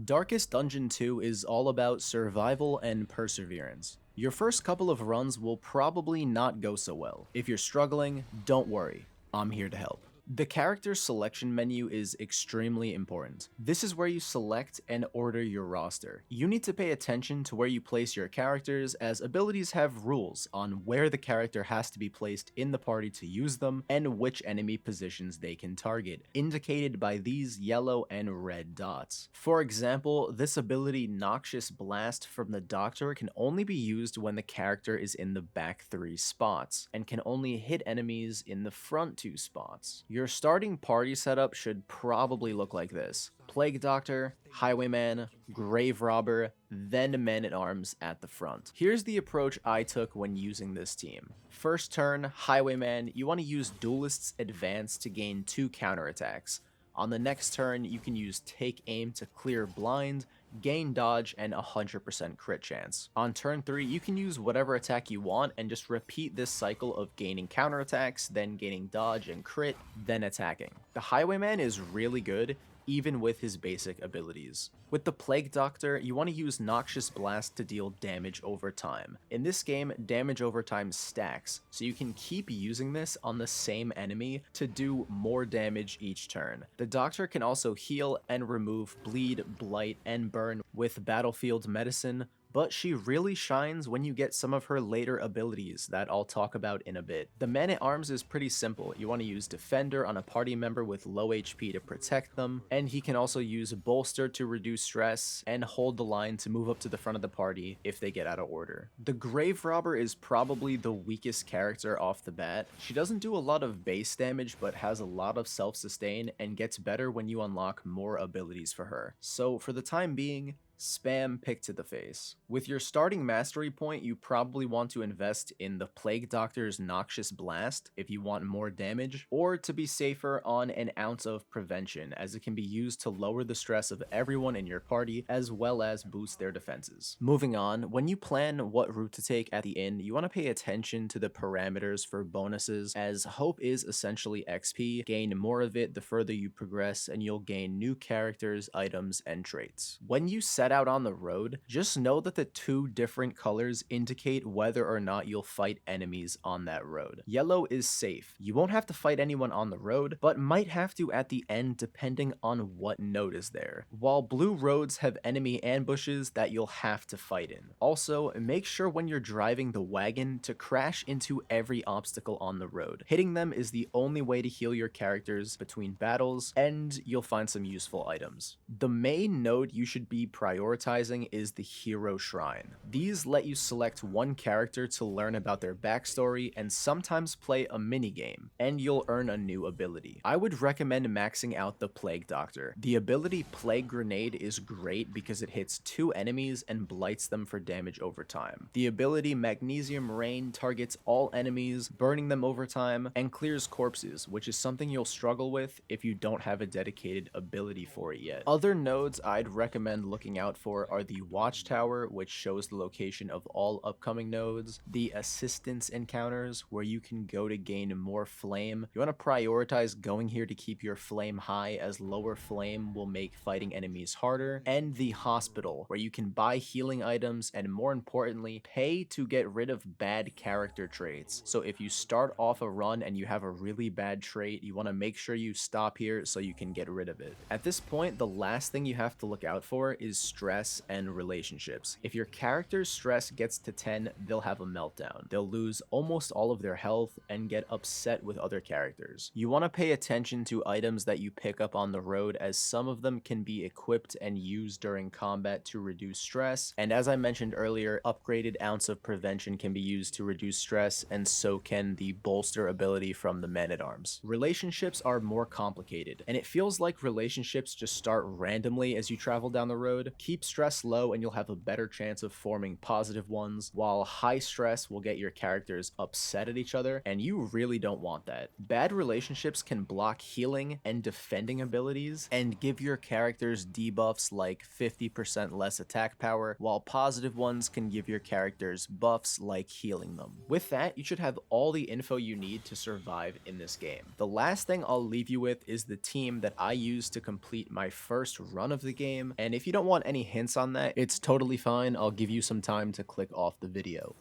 Darkest Dungeon 2 is all about survival and perseverance. Your first couple of runs will probably not go so well. If you're struggling, don't worry, I'm here to help. The character selection menu is extremely important. This is where you select and order your roster. You need to pay attention to where you place your characters, as abilities have rules on where the character has to be placed in the party to use them and which enemy positions they can target, indicated by these yellow and red dots. For example, this ability Noxious Blast from the Doctor can only be used when the character is in the back 3 spots, and can only hit enemies in the front 2 spots. Your starting party setup should probably look like this: Plague Doctor, Highwayman, Grave Robber, then Men-at-Arms at the front. Here's the approach I took when using this team. First turn, Highwayman, you want to use Duelist's Advance to gain 2 counterattacks. On the next turn, you can use Take Aim to clear blind, gain dodge, and 100% crit chance. On turn 3, you can use whatever attack you want and just repeat this cycle of gaining counterattacks, then gaining dodge and crit, then attacking. The Highwayman is really good, even with his basic abilities. With the Plague Doctor, you want to use Noxious Blast to deal damage over time. In this game, damage over time stacks, so you can keep using this on the same enemy to do more damage each turn. The Doctor can also heal and remove bleed, blight, and burn with Battlefield Medicine, but she really shines when you get some of her later abilities that I'll talk about in a bit. The Man-at-Arms is pretty simple. You want to use Defender on a party member with low HP to protect them, and he can also use Bolster to reduce stress, and Hold the Line to move up to the front of the party if they get out of order. The Grave Robber is probably the weakest character off the bat. She doesn't do a lot of base damage, but has a lot of self-sustain and gets better when you unlock more abilities for her. So for the time being, spam Pick to the Face. With your starting mastery point, you probably want to invest in the Plague Doctor's Noxious Blast if you want more damage, or to be safer on an Ounce of Prevention, as it can be used to lower the stress of everyone in your party as well as boost their defenses. Moving on, when you plan what route to take at the inn, you want to pay attention to the parameters for bonuses, as Hope is essentially XP. Gain more of it the further you progress, and you'll gain new characters, items, and traits. When you set out on the road, just know that the 2 different colors indicate whether or not you'll fight enemies on that road. Yellow is safe. You won't have to fight anyone on the road, but might have to at the end depending on what node is there. While blue roads have enemy ambushes that you'll have to fight in. Also, make sure when you're driving the wagon to crash into every obstacle on the road. Hitting them is the only way to heal your characters between battles, and you'll find some useful items. The main node you should be prioritizing is the Hero Shrine. These let you select one character to learn about their backstory and sometimes play a minigame, and you'll earn a new ability. I would recommend maxing out the Plague Doctor. The ability Plague Grenade is great because it hits 2 enemies and blights them for damage over time. The ability Magnesium Rain targets all enemies, burning them over time, and clears corpses, which is something you'll struggle with if you don't have a dedicated ability for it yet. Other nodes I'd recommend looking out for are the Watchtower, which shows the location of all upcoming nodes, the Assistance Encounters, where you can go to gain more flame. You want to prioritize going here to keep your flame high, as lower flame will make fighting enemies harder, and the Hospital, where you can buy healing items and, more importantly, pay to get rid of bad character traits. So if you start off a run and you have a really bad trait, you want to make sure you stop here so you can get rid of it. At this point, the last thing you have to look out for is stress and relationships. If your character's stress gets to 10, they'll have a meltdown. They'll lose almost all of their health and get upset with other characters. You want to pay attention to items that you pick up on the road, as some of them can be equipped and used during combat to reduce stress, and as I mentioned earlier, upgraded Ounce of Prevention can be used to reduce stress, and so can the Bolster ability from the Man-at-Arms. Relationships are more complicated, and it feels like relationships just start randomly as you travel down the road. Keep stress low and you'll have a better chance of forming positive ones, while high stress will get your characters upset at each other, and you really don't want that. Bad relationships can block healing and defending abilities, and give your characters debuffs like 50% less attack power, while positive ones can give your characters buffs like healing them. With that, you should have all the info you need to survive in this game. The last thing I'll leave you with is the team that I used to complete my first run of the game, and if you don't want any hints on that, it's totally fine. I'll give you some time to click off the video.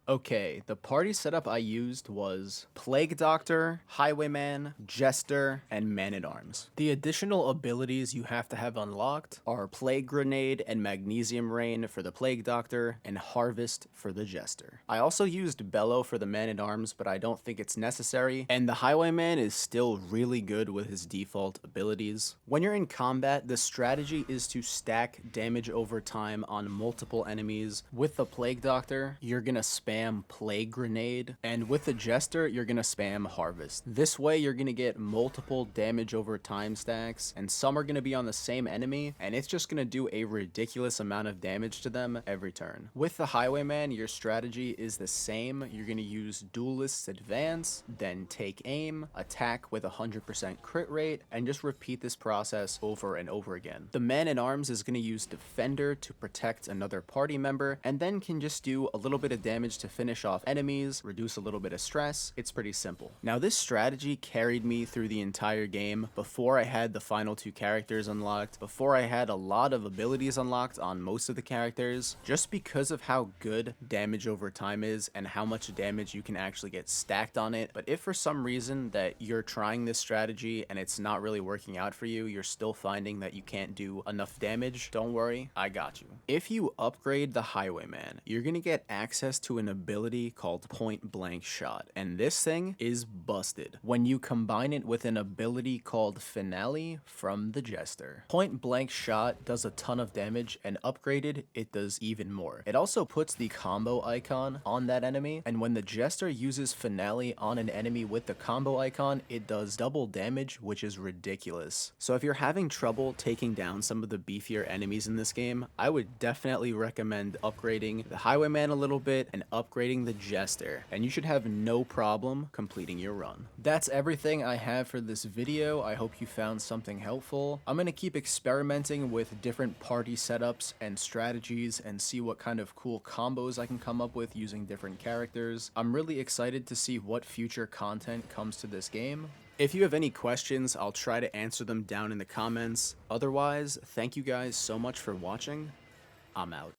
Okay, the party setup I used was Plague Doctor, Highwayman, Jester, and Man-at-Arms. The additional abilities you have to have unlocked are Plague Grenade and Magnesium Rain for the Plague Doctor, and Harvest for the Jester. I also used Bellow for the Man-at-Arms, but I don't think it's necessary, and the Highwayman is still really good with his default abilities. When you're in combat, the strategy is to stack damage over time on multiple enemies. With the Plague Doctor, you're gonna spam Plague Grenade, and with the Jester, you're gonna spam Harvest. This way, you're gonna get multiple damage over time stacks, and some are gonna be on the same enemy, and it's just gonna do a ridiculous amount of damage to them every turn. With the Highwayman, your strategy is the same. You're gonna use Duelist's Advance, then take aim, attack with 100% crit rate, and just repeat this process over and over again. The Man-at-Arms is gonna use Defender to protect another party member, and then can just do a little bit of damage to finish off enemies, reduce a little bit of stress. It's pretty simple. Now, this strategy carried me through the entire game before I had the final two characters unlocked, before I had a lot of abilities unlocked on most of the characters, just because of how good damage over time is and how much damage you can actually get stacked on it. But if for some reason that you're trying this strategy and it's not really working out for you, you're still finding that you can't do enough damage, don't worry, I got you. If you upgrade the Highwayman, you're gonna get access to an ability called Point Blank Shot, and this thing is busted when you combine it with an ability called Finale from the Jester. Point Blank Shot does a ton of damage, and upgraded, it does even more. It also puts the combo icon on that enemy, and when the Jester uses Finale on an enemy with the combo icon, it does double damage, which is ridiculous. So if you're having trouble taking down some of the beefier enemies in this game, I would definitely recommend upgrading the Highwayman a little bit and upgrading the Jester, and you should have no problem completing your run. That's everything I have for this video. I hope you found something helpful. I'm gonna keep experimenting with different party setups and strategies and see what kind of cool combos I can come up with using different characters. I'm really excited to see what future content comes to this game. If you have any questions, I'll try to answer them down in the comments. Otherwise, thank you guys so much for watching. I'm out.